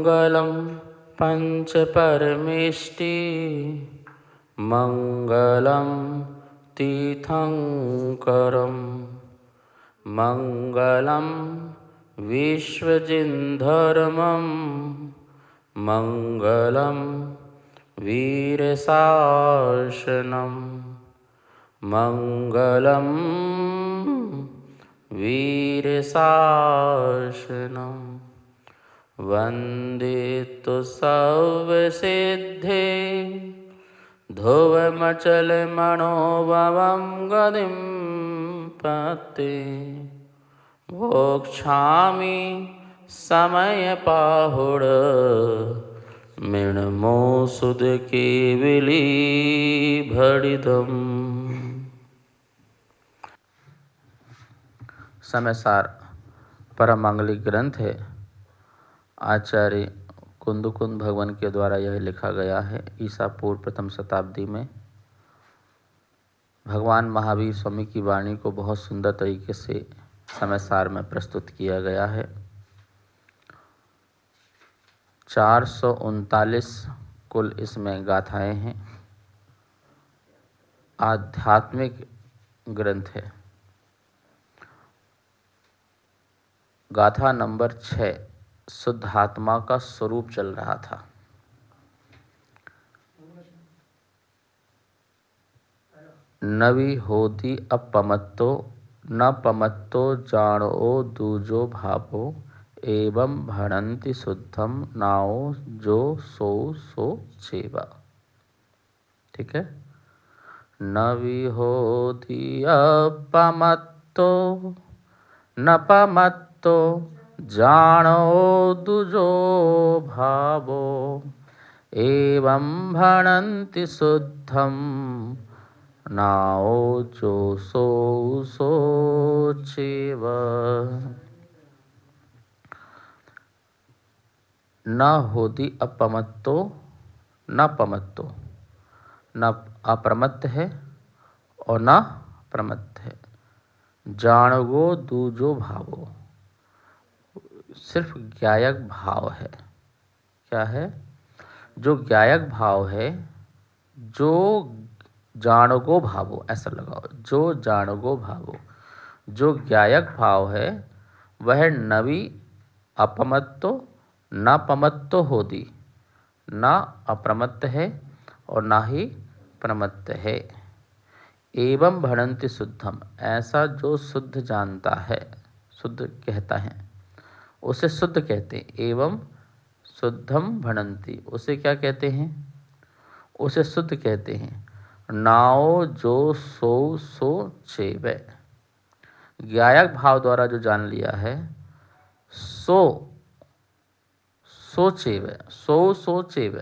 मङ्गलं पञ्चपरमेष्टि मङ्गलं तीर्थङ्करं मङ्गलं विश्वजिन्धर्मं मङ्गलं वीरशासनं मङ्गलं वीरशासनं वन्दे तु सर्वसिद्धे ध्रुवमचलमनोभवं गतिं पते मोक्षामि समयपाहुड मृण्मो सुदकेविली भडितम्। समयसार परम मांगलिक ग्रंथ है। आचार्य कुंदकुंद भगवान के द्वारा यह लिखा गया है। ईसा पूर्व प्रथम शताब्दी में भगवान महावीर स्वामी की वाणी को बहुत सुंदर तरीके से समयसार में प्रस्तुत किया गया है। 439 कुल इसमें गाथाएं हैं। आध्यात्मिक ग्रंथ है। गाथा नंबर 6 शुद्धात्मा का स्वरूप चल रहा था। नवी होती अपमत्तो न पमत्तो जानो दूजो भावो एवं भणन्ति शुद्धम नाओ जो सो चेवा। ठीक है। नवी होती अपमत्तो न पमत्तो जानो दूजो भावो एवं भणन्ति शुद्धम नाओ जो सो चेव। न होती अपमत्तो न पमत्तो, न अप्रमत्त है और न प्रमत्त है। जाणगो दूजो भावो, सिर्फ ज्ञायक भाव है। क्या है? जो ज्ञायक भाव है, जो जाणगो भावो, ऐसा लगाओ, जो जाणगो भावो, जो ज्ञायक भाव है वह नवी अपमत्तो न पमत्तो होती, न अप्रमत्त है और ना ही प्रमत्त है। एवं भणन्ति शुद्धम, ऐसा जो शुद्ध जानता है, शुद्ध कहता है, उसे शुद्ध कहते हैं। एवं शुद्धम भणन्ति, उसे क्या कहते हैं? उसे शुद्ध कहते हैं। नाओ जो सो चेव, ज्ञायक भाव द्वारा जो जान लिया है सो चेव, सो चेव,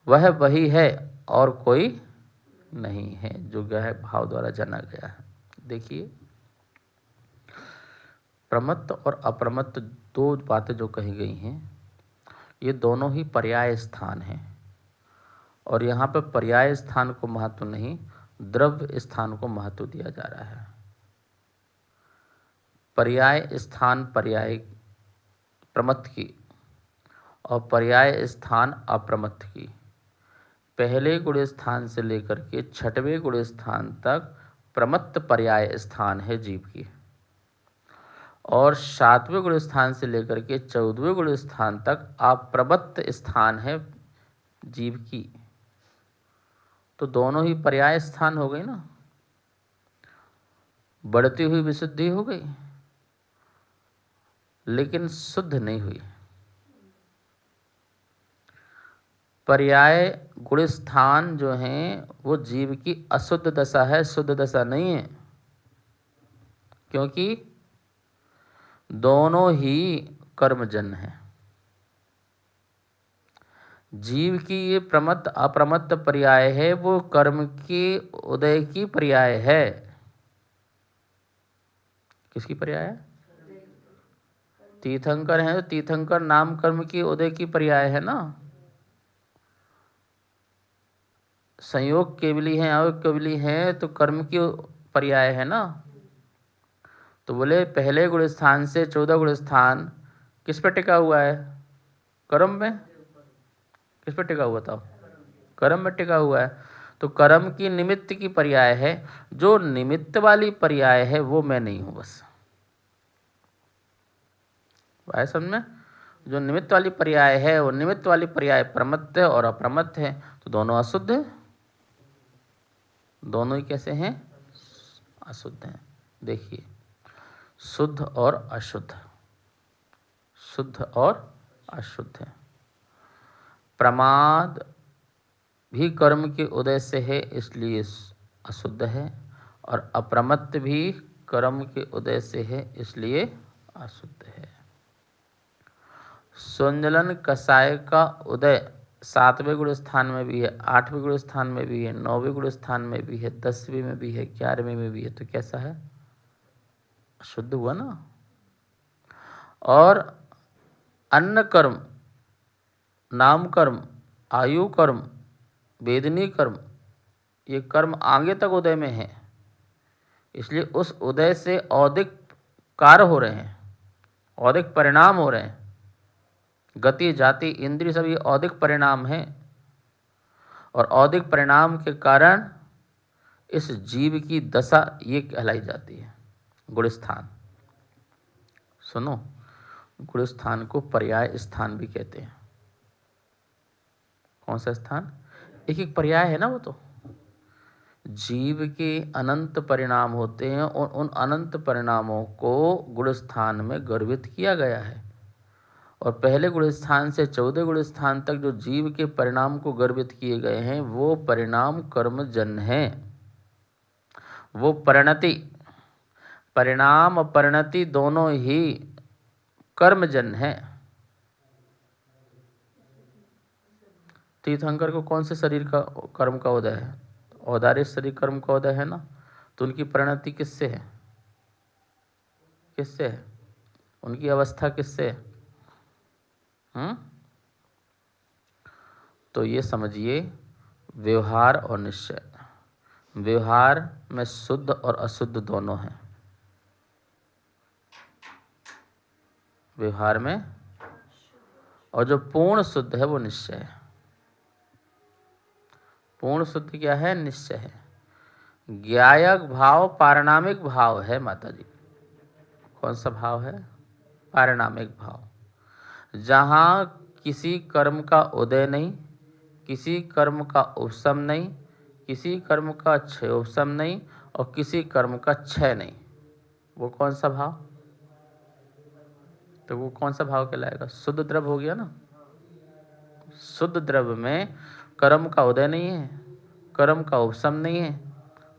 वह वही है और कोई नहीं है जो ज्ञायक भाव द्वारा जाना गया है। देखिए, प्रमत्त और अप्रमत्त दो बातें जो कही गई हैं, ये दोनों ही पर्याय स्थान हैं। और यहाँ पर पर्याय स्थान को महत्व नहीं, द्रव्य स्थान को महत्व दिया जा रहा है। पर्याय स्थान पर्याय प्रमत्त की और पर्याय स्थान अप्रमत्त की। पहले गुण स्थान से लेकर के 6वें गुण स्थान तक प्रमत्त पर्याय स्थान है जीव की, और 7वें गुण स्थान से लेकर के 14वें गुण स्थान तक अप्रमत्त स्थान है जीव की। तो दोनों ही पर्याय स्थान हो गई ना, बढ़ती हुई विशुद्धि हो गई, लेकिन शुद्ध नहीं हुई। पर्याय गुण स्थान जो हैं वो जीव की अशुद्ध दशा है, शुद्ध दशा नहीं है। क्योंकि दोनों ही कर्मजन्य हैं। जीव की ये प्रमत्त अप्रमत्त पर्याय है, वो कर्म के उदय की पर्याय है। किसकी पर्याय है? तीर्थंकर है तो तीर्थंकर नाम कर्म की उदय की पर्याय है ना। संयोग केवली है, अयोग केवली है तो कर्म की पर्याय है ना। तो बोले पहले गुण स्थान से 14 गुण स्थान किस पर टिका हुआ है? कर्म में, किस पे टिका हुआ था? कर्म में टिका हुआ है। तो कर्म की निमित्त की पर्याय है, जो निमित्त वाली पर्याय है वो मैं नहीं हूं बस। आया समझ में? जो निमित्त वाली पर्याय है वो निमित्त वाली पर्याय प्रमत्त है और अप्रमत्त है, तो दोनों अशुद्ध है। दोनों ही कैसे हैं? अशुद्ध हैं। देखिए, शुद्ध और अशुद्ध, शुद्ध और अशुद्ध है। प्रमाद भी कर्म के उदय से है इसलिए अशुद्ध है, और अप्रमत्त भी कर्म के उदय से है इसलिए अशुद्ध है। स्वंजलन कषाय का उदय 7वें गुण स्थान में भी है, 8वें गुण स्थान में भी है, 9वें गुण स्थान में भी है, 10वें में भी है, 11वें में भी है, तो कैसा है? शुद्ध हुआ ना। और अन्न कर्म, नाम कर्म, आयु कर्म, वेदनी कर्म, ये कर्म आगे तक उदय में है, इसलिए उस उदय से औदिक कार्य हो रहे हैं, औदिक परिणाम हो रहे हैं। गति, जाति, इंद्रिय सभी औदिक परिणाम हैं, और औदिक परिणाम के कारण इस जीव की दशा ये कहलाई जाती है गुणस्थान। सुनो, गुणस्थान को पर्याय स्थान भी कहते हैं। कौन सा स्थान? एक एक पर्याय है ना वो। तो जीव के अनंत परिणाम होते हैं और उन अनंत परिणामों को गुणस्थान में गर्भित किया गया है, और पहले गुण स्थान से 14 गुण स्थान तक जो जीव के परिणाम को गर्भित किए गए हैं वो परिणाम कर्मजन्य हैं। वो परिणति, परिणाम और परिणति दोनों ही कर्मजन्य हैं। तीर्थंकर को कौन से शरीर का कर्म का उदय है? औदार्य शरीर कर्म का उदय है ना। तो उनकी परिणति किससे है? किससे है? उनकी अवस्था किससे है? तो ये समझिए, व्यवहार और निश्चय। व्यवहार में शुद्ध और अशुद्ध दोनों हैं। व्यवहार में, और जो पूर्ण शुद्ध है वो निश्चय है। पूर्ण शुद्ध क्या है? निश्चय है। ज्ञायक भाव पारिणामिक भाव है माता जी। कौन सा भाव है? पारिणामिक भाव। जहाँ किसी कर्म का उदय नहीं, किसी कर्म का उपशम नहीं, किसी कर्म का क्षयोपशम नहीं, और किसी कर्म का क्षय नहीं, वो कौन सा भाव? तो वो कौन सा भाव कहलाएगा? शुद्ध द्रव्य हो गया ना। शुद्ध द्रव्य में कर्म का उदय नहीं है, कर्म का उपशम नहीं है,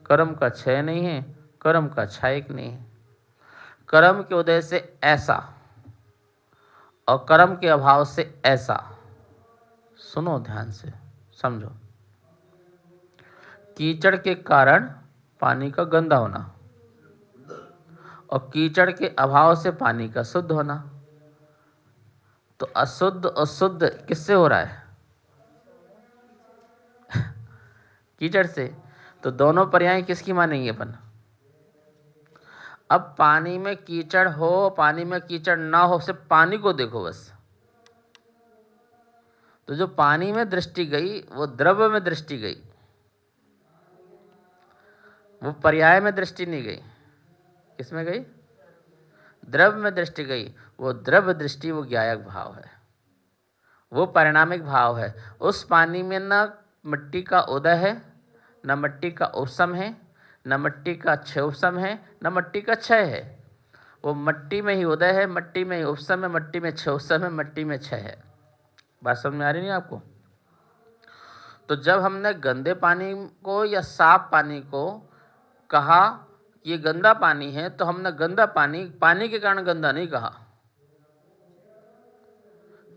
कर्म का क्षय नहीं है, कर्म का क्षयक नहीं है। कर्म के उदय से ऐसा और कर्म के अभाव से ऐसा। सुनो ध्यान से, समझो। कीचड़ के कारण पानी का गंदा होना, और कीचड़ के अभाव से पानी का शुद्ध होना। तो अशुद्ध और शुद्ध किससे हो रहा है? कीचड़ से। तो दोनों पर्याय किसकी मानेंगे अपन? अब पानी में कीचड़ हो, पानी में कीचड़ ना हो, सिर्फ पानी को देखो बस। तो जो पानी में दृष्टि गई वो द्रव्य में दृष्टि गई, वो पर्याय में दृष्टि नहीं गई। किसमें गई? द्रव्य में दृष्टि गई। वो द्रव्य दृष्टि वो ज्ञायक भाव है, वो परिणामिक भाव है। उस पानी में न मिट्टी का उदय है, न मिट्टी का उपशम है, न मिट्टी का क्षयोपशम है, न मिट्टी का क्षय है। वो मिट्टी में ही उदय है, मिट्टी में ही उपशम है, मिट्टी में क्षयोपशम है, मिट्टी में क्षय है। बात समझ में आ रही नहीं आपको? तो जब हमने गंदे पानी को या साफ पानी को कहा ये गंदा पानी है, तो हमने गंदा पानी पानी के कारण गंदा नहीं कहा,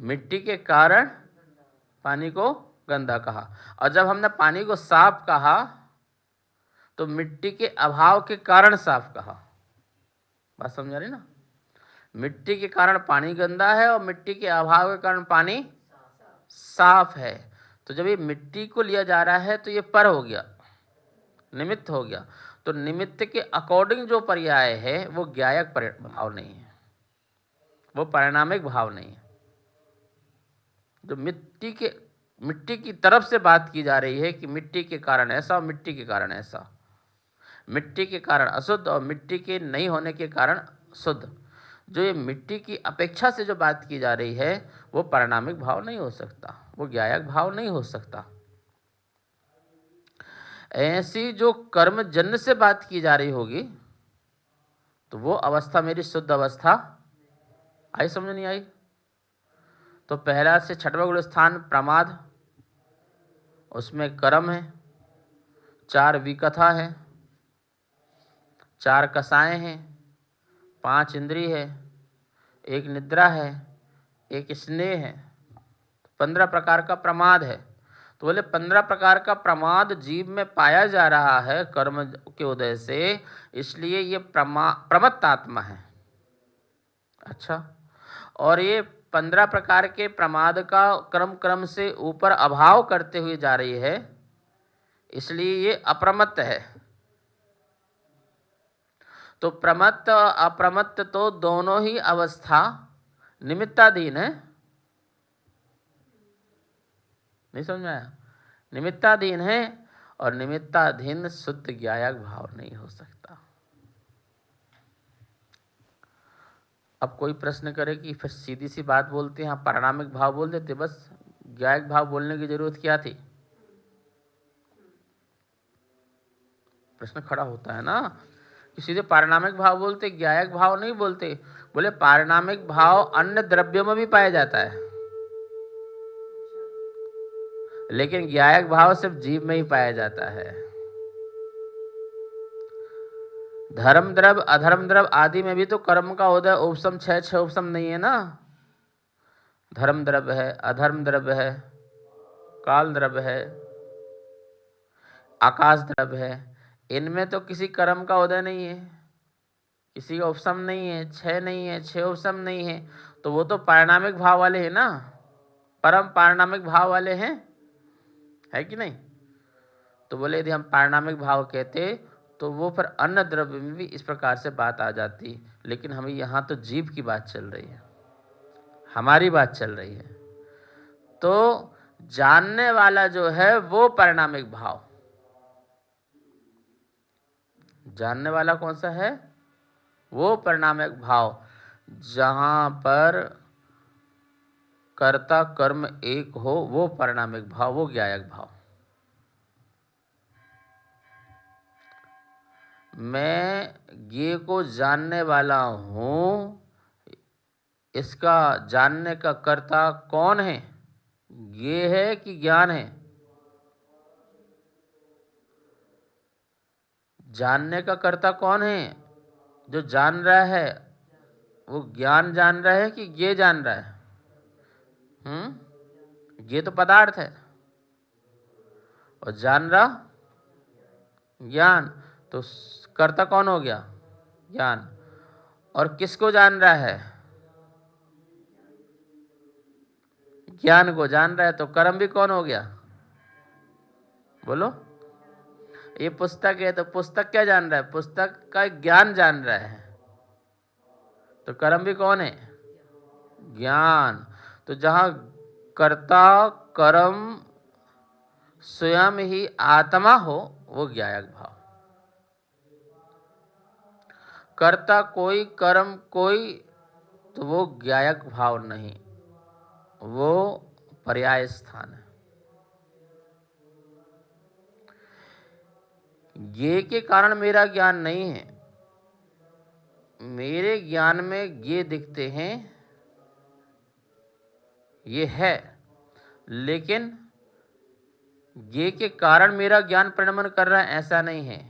मिट्टी के कारण पानी को गंदा कहा। और जब हमने पानी को साफ कहा तो मिट्टी के अभाव के कारण साफ कहा। बात समझ आ रही ना? मिट्टी के कारण पानी गंदा है और मिट्टी के अभाव के कारण पानी साफ है। तो जब ये मिट्टी को लिया जा रहा है तो ये पर हो गया, निमित्त हो गया। तो निमित्त के अकॉर्डिंग जो पर्याय है वो ज्ञायक भाव नहीं है, वो परिणामिक भाव नहीं है। जो मिट्टी की तरफ से बात की जा रही है कि मिट्टी के कारण ऐसा और मिट्टी के कारण ऐसा, मिट्टी के कारण अशुद्ध और मिट्टी के नहीं होने के कारण शुद्ध, जो ये मिट्टी की अपेक्षा से जो बात की जा रही है वो पारिणामिक भाव नहीं हो सकता, वो ज्ञायक भाव नहीं हो सकता। ऐसी जो कर्मजन्य से बात की जा रही होगी तो वो अवस्था मेरी शुद्ध अवस्था आई, समझ नहीं आई? तो पहला से छठवां गुण स्थान प्रमाद, उसमें कर्म है, 4 विकथा है, 4 कसाएं हैं, 5 इंद्रिय है, 1 निद्रा है, 1 स्नेह है, 15 प्रकार का प्रमाद है। तो बोले 15 प्रकार का प्रमाद जीव में पाया जा रहा है कर्म के उदय से, इसलिए ये प्रमत्त आत्मा है। अच्छा, और ये 15 प्रकार के प्रमाद का क्रम से ऊपर अभाव करते हुए जा रही है, इसलिए ये अप्रमत्त है। तो प्रमत्त अप्रमत्त तो दोनों ही अवस्था निमित्ताधीन है, नहीं समझ में आया? निमित्ताधीन है, और निमित्ताधीन शुद्ध ज्ञायक भाव नहीं हो सकता। अब कोई प्रश्न करे कि फिर सीधी सी बात बोलते हैं, पारिणामिक भाव बोल देते, बस ज्ञायक भाव बोलने की जरूरत क्या थी? प्रश्न खड़ा होता है ना कि सीधे पारिणामिक भाव बोलते, ज्ञायक भाव नहीं बोलते। बोले पारिणामिक भाव अन्य द्रव्यों में भी पाया जाता है, लेकिन ज्ञायक भाव सिर्फ जीव में ही पाया जाता है। धर्म द्रव्य अधर्म द्रव्य आदि में भी तो कर्म का उदय उपसम 6 उपसम नहीं है ना। धर्म द्रव्य है, अधर्म द्रव्य है, काल द्रव्य है, आकाश द्रव्य है, इनमें तो किसी कर्म का उदय नहीं है, किसी का उपसम नहीं है, 6 नहीं है, 6 उपसम नहीं है, तो वो तो पारिणामिक भाव वाले हैं ना, परम पारिणामिक भाव वाले हैं, है कि नहीं? तो बोले यदि हम पारिणामिक भाव कहते तो वो फिर अन्य द्रव्य में भी इस प्रकार से बात आ जाती, लेकिन हमें यहाँ तो जीव की बात चल रही है, हमारी बात चल रही है। तो जानने वाला जो है वो पारिणामिक भाव, जानने वाला कौन सा है? वो पारिणामिक भाव, जहां पर कर्ता कर्म एक हो, वो पारिणामिक भाव, वो ज्ञायक भाव। मैं ज्ञेय को जानने वाला हूं, इसका जानने का कर्ता कौन है? ज्ञेय है कि ज्ञान है? जानने का कर्ता कौन है? जो जान रहा है वो ज्ञान जान रहा है कि ज्ञेय जान रहा है? ज्ञेय तो पदार्थ है और जान रहा ज्ञान, तो कर्ता कौन हो गया? ज्ञान। और किसको जान रहा है? ज्ञान को जान रहा है, तो कर्म भी कौन हो गया? बोलो। ये पुस्तक है तो पुस्तक क्या जान रहा है? पुस्तक का ज्ञान जान रहा है, तो कर्म भी कौन है? ज्ञान। तो जहां कर्ता कर्म स्वयं ही आत्मा हो, वो ज्ञायक भाव। कर्ता कोई कर्म कोई, तो वो ज्ञायक भाव नहीं, वो पर्याय स्थान है। ज्ञेय के कारण मेरा ज्ञान नहीं है, मेरे ज्ञान में ज्ञेय दिखते हैं, ये है, लेकिन ज्ञेय के कारण मेरा ज्ञान परिणमन कर रहा है ऐसा नहीं है।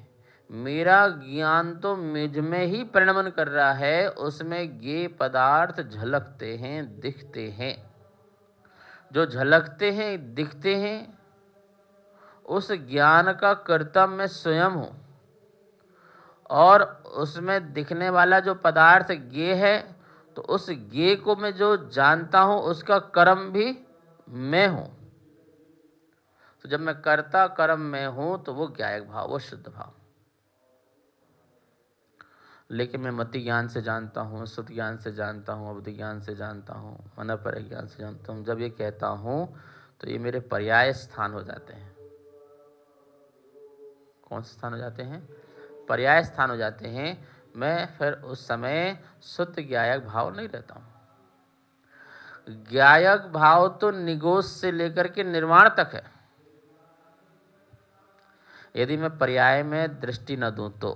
मेरा ज्ञान तो मुझ में ही परिणमन कर रहा है, उसमें ज्ञेय पदार्थ झलकते हैं, दिखते हैं। जो झलकते हैं दिखते हैं, उस ज्ञान का कर्ता मैं स्वयं हूँ, और उसमें दिखने वाला जो पदार्थ ज्ञेय है, तो उस ज्ञेय को मैं जो जानता हूँ उसका कर्म भी मैं हूँ। तो जब मैं कर्ता कर्म में हूँ तो वो ज्ञायक भाव, वो शुद्ध भाव। लेकिन मैं मति ज्ञान से जानता हूँ, शुद्ध ज्ञान से जानता हूँ, अवधि ज्ञान से जानता हूँ, मनपर ज्ञान से जानता हूँ, जब ये कहता हूँ तो ये मेरे पर्याय स्थान हो जाते हैं। कौन से स्थान हो जाते हैं? पर्याय स्थान हो जाते हैं। मैं फिर उस समय शुद्ध ज्ञायक भाव नहीं रहता हूँ। ज्ञायक भाव तो निगोष से लेकर के निर्वाण तक है। यदि मैं पर्याय में दृष्टि न दूं तो,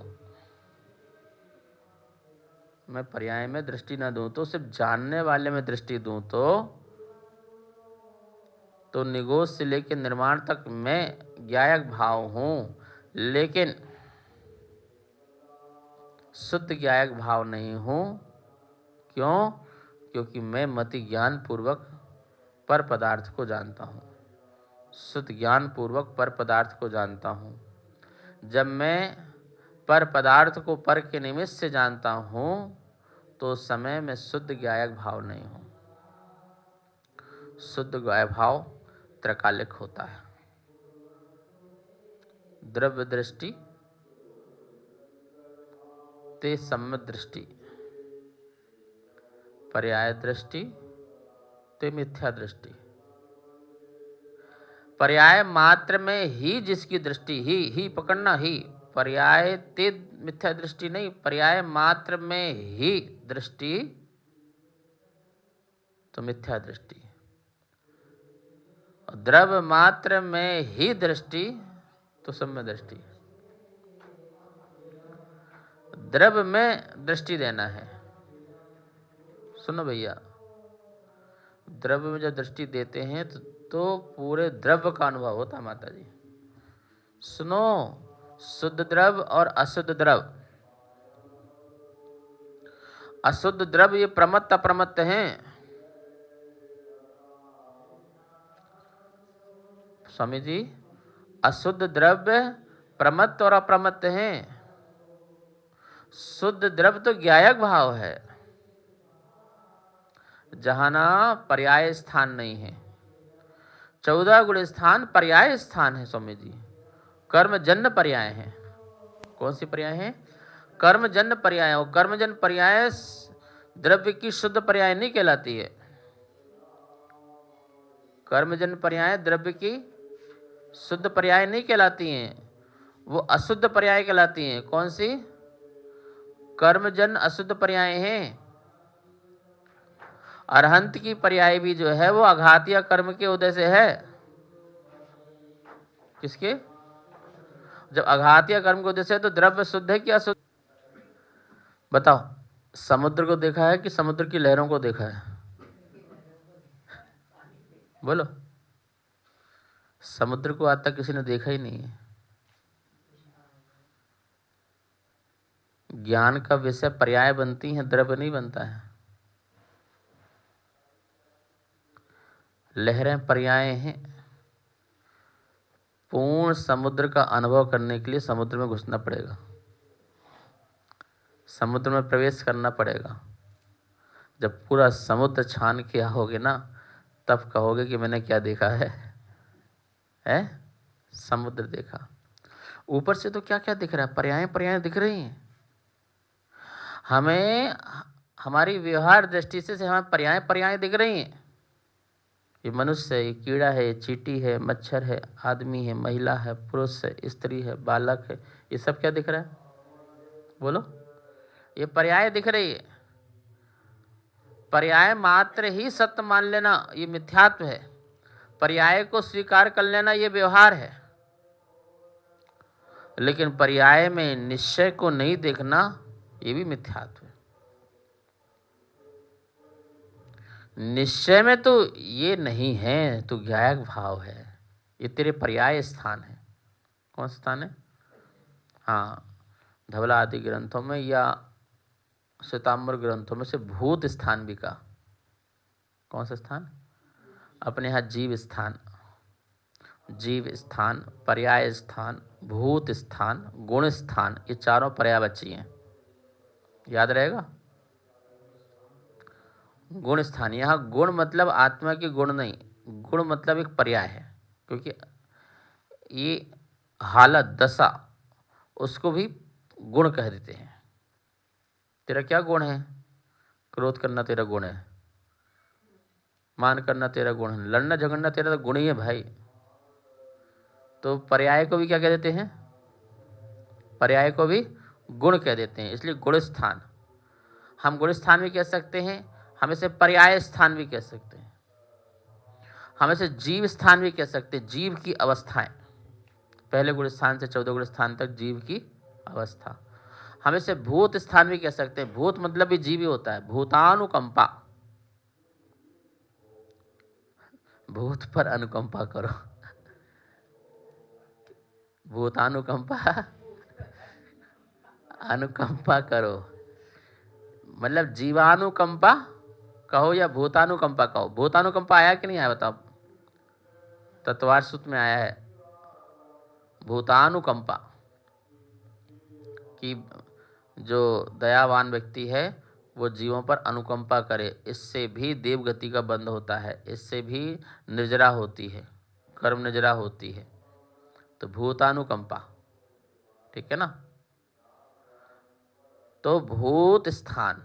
मैं पर्याय में दृष्टि न दूं तो, सिर्फ जानने वाले में दृष्टि दूं तो निगोष से लेकर निर्माण तक मैं ज्ञायक भाव हूं, लेकिन शुद्ध ज्ञायक भाव नहीं हूं। क्यों? क्योंकि मैं मति ज्ञान पूर्वक पर पदार्थ को जानता हूं, शुद्ध ज्ञान पूर्वक पर पदार्थ को जानता हूं। जब मैं पर पदार्थ को पर के निमित्त से जानता हूं तो उस समय में शुद्ध ज्ञायक भाव नहीं हूं। शुद्ध ज्ञायक भाव त्रकालिक होता है। द्रव्य दृष्टि ते सम्यक दृष्टि, पर्याय दृष्टि ते मिथ्या दृष्टि। पर्याय मात्र में ही जिसकी दृष्टि, ही पकड़ना, ही पर्याय ते मिथ्या दृष्टि नहीं, पर्याय मात्र में ही दृष्टि तो मिथ्या दृष्टि, द्रव्य मात्र में ही दृष्टि तो सम्यक दृष्टि। द्रव्य में दृष्टि देना है। सुनो भैया, द्रव्य में जब दृष्टि देते हैं तो पूरे द्रव्य का अनुभव होता है। माता जी सुनो, शुद्ध द्रव्य और अशुद्ध द्रव्य, अशुद्ध द्रव्य ये प्रमत्त अप्रमत्त हैं। स्वामी जी, अशुद्ध द्रव्य प्रमत्त और अप्रमत्त हैं। शुद्ध द्रव्य तो ज्ञायक भाव है, जहां ना पर्याय स्थान नहीं है। 14 गुण स्थान पर्याय स्थान है स्वामी जी, कर्मजन्य पर्याय है। कौन सी पर्याय है? कर्मजन्य पर्याय। और कर्मजन्य पर्याय द्रव्य की शुद्ध पर्याय नहीं कहलाती है। कर्मजन्य पर्याय द्रव्य की शुद्ध पर्याय नहीं कहलाती हैं, वो अशुद्ध पर्याय कहलाती हैं। कौन सी? कर्मजन्य अशुद्ध पर्याय हैं। अरहंत की पर्याय भी जो है वो आघातीय कर्म के उदय से है। किसके? जब आघातीय कर्म के उदय से है तो द्रव्य शुद्ध है कि अशुद्ध? बताओ, समुद्र को देखा है कि समुद्र की लहरों को देखा है? बोलो। समुद्र को आज तक किसी ने देखा ही नहीं है। ज्ञान का विषय पर्याय बनती है, द्रव्य नहीं बनता है। लहरें पर्याय हैं। पूर्ण समुद्र का अनुभव करने के लिए समुद्र में घुसना पड़ेगा, समुद्र में प्रवेश करना पड़ेगा। जब पूरा समुद्र छान के आओगे ना, तब कहोगे कि मैंने क्या देखा है? समुद्र देखा। ऊपर से तो क्या क्या दिख रहा है? पर्याय पर्याय दिख रही हैं हमें। हमारी व्यवहार दृष्टि से हमें पर्याय पर्याय दिख रही हैं। ये मनुष्य है, ये कीड़ा है, ये चींटी है, मच्छर है, आदमी है, महिला है, पुरुष है, स्त्री है, बालक है, ये सब क्या दिख रहा है? बोलो। ये पर्याय दिख रही है। पर्याय मात्र ही सत्य मान लेना ये मिथ्यात्व है। पर्याय को स्वीकार कर लेना ये व्यवहार है। लेकिन पर्याय में निश्चय को नहीं देखना ये भी मिथ्यात्व है। निश्चय में तो ये नहीं है, तो ज्ञायक भाव है, ये तेरे पर्याय स्थान है। कौन सा स्थान है? हाँ, धवला आदि ग्रंथों में या श्वेतांबर ग्रंथों में से भूत स्थान भी का। कौन सा स्थान? अपने यहाँ जीव स्थान, जीव स्थान, पर्याय स्थान, भूत स्थान, गुण स्थान, ये चारों पर्यायवाची हैं। याद रहेगा? गुण स्थान, यहाँ गुण मतलब आत्मा के गुण नहीं, गुण मतलब एक पर्याय है। क्योंकि ये हालत दशा उसको भी गुण कह देते हैं। तेरा क्या गुण है? क्रोध करना तेरा गुण है, मान करना तेरा गुण है, लड़ना झगड़ना तेरा तो गुण ही है भाई। तो पर्याय को भी क्या कह देते हैं? पर्याय को भी गुण कह देते हैं, इसलिए गुण स्थान। हम गुण स्थान भी कह सकते हैं, हम इसे पर्याय स्थान भी कह सकते हैं, हम इसे जीव स्थान भी कह सकते हैं, जीव की अवस्थाएं। पहले गुण स्थान से 14 गुण स्थान तक जीव की अवस्था। हम इसे भूत स्थान भी कह सकते हैं, भूत मतलब भी जीव ही होता है। भूतानुकंपा, भूत पर अनुकंपा करो, भूतानुकंपा, अनुकंपा करो, मतलब जीवानुकंपा कहो या भूतानुकंपा कहो। भूतानुकंपा आया कि नहीं आया बताओ? तत्वार सूत्र में आया है भूतानुकंपा, कि जो दयावान व्यक्ति है वो जीवों पर अनुकंपा करे। इससे भी देवगति का बंध होता है, इससे भी निर्जरा होती है, कर्म निर्जरा होती है। तो भूतानुकंपा, ठीक है ना। तो भूत स्थान,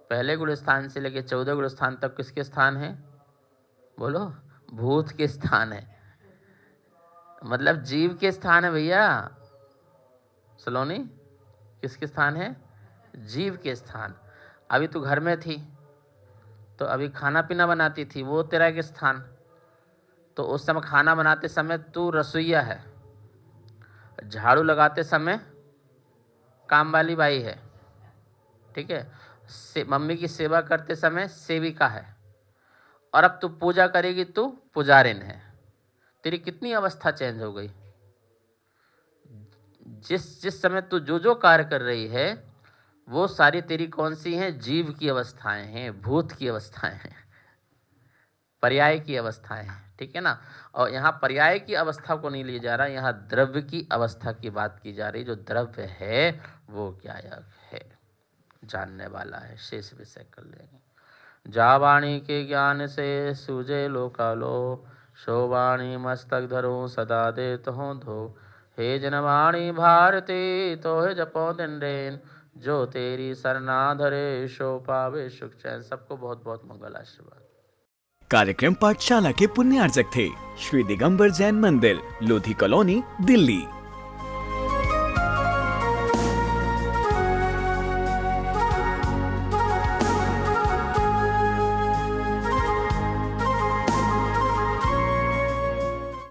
पहले गुण स्थान से लेकर 14 गुण स्थान तक किसके स्थान है? बोलो, भूत के स्थान है, मतलब जीव के स्थान है भैया। सलोनी, किसके स्थान है? जीव के स्थान। अभी तू घर में थी तो अभी खाना पीना बनाती थी, वो तेरा एक स्थान। तो उस समय खाना बनाते समय तू रसोइया है, झाड़ू लगाते समय काम वाली बाई है, ठीक है, मम्मी की सेवा करते समय सेविका है, और अब तू पूजा करेगी तू पुजारिन है। तेरी कितनी अवस्था चेंज हो गई। जिस समय तू जो जो कार्य कर रही है वो सारी तेरी कौन सी हैं? जीव की अवस्थाएं हैं, भूत की अवस्थाएं हैं, पर्याय की अवस्थाएं हैं, ठीक है ना। और यहाँ पर्याय की अवस्था को नहीं लिया जा रहा, यहाँ द्रव्य की अवस्था की बात की जा रही। जो द्रव्य है वो क्या है, जानने वाला है, शेष विषय कर लेंगे। जा वाणी के ज्ञान से सूझे लोकालो, सो वाणी मस्तक धरो सदा देत हो धो। हे जनवाणी भारती तो है जपो दिन रेन, जो तेरी सरना धरे सो पावे सुख चैन। सबको बहुत बहुत मंगल आशीर्वाद। कार्यक्रम पाठशाला के पुण्यार्जक थे श्री दिगंबर जैन मंदिर, लोधी कॉलोनी, दिल्ली।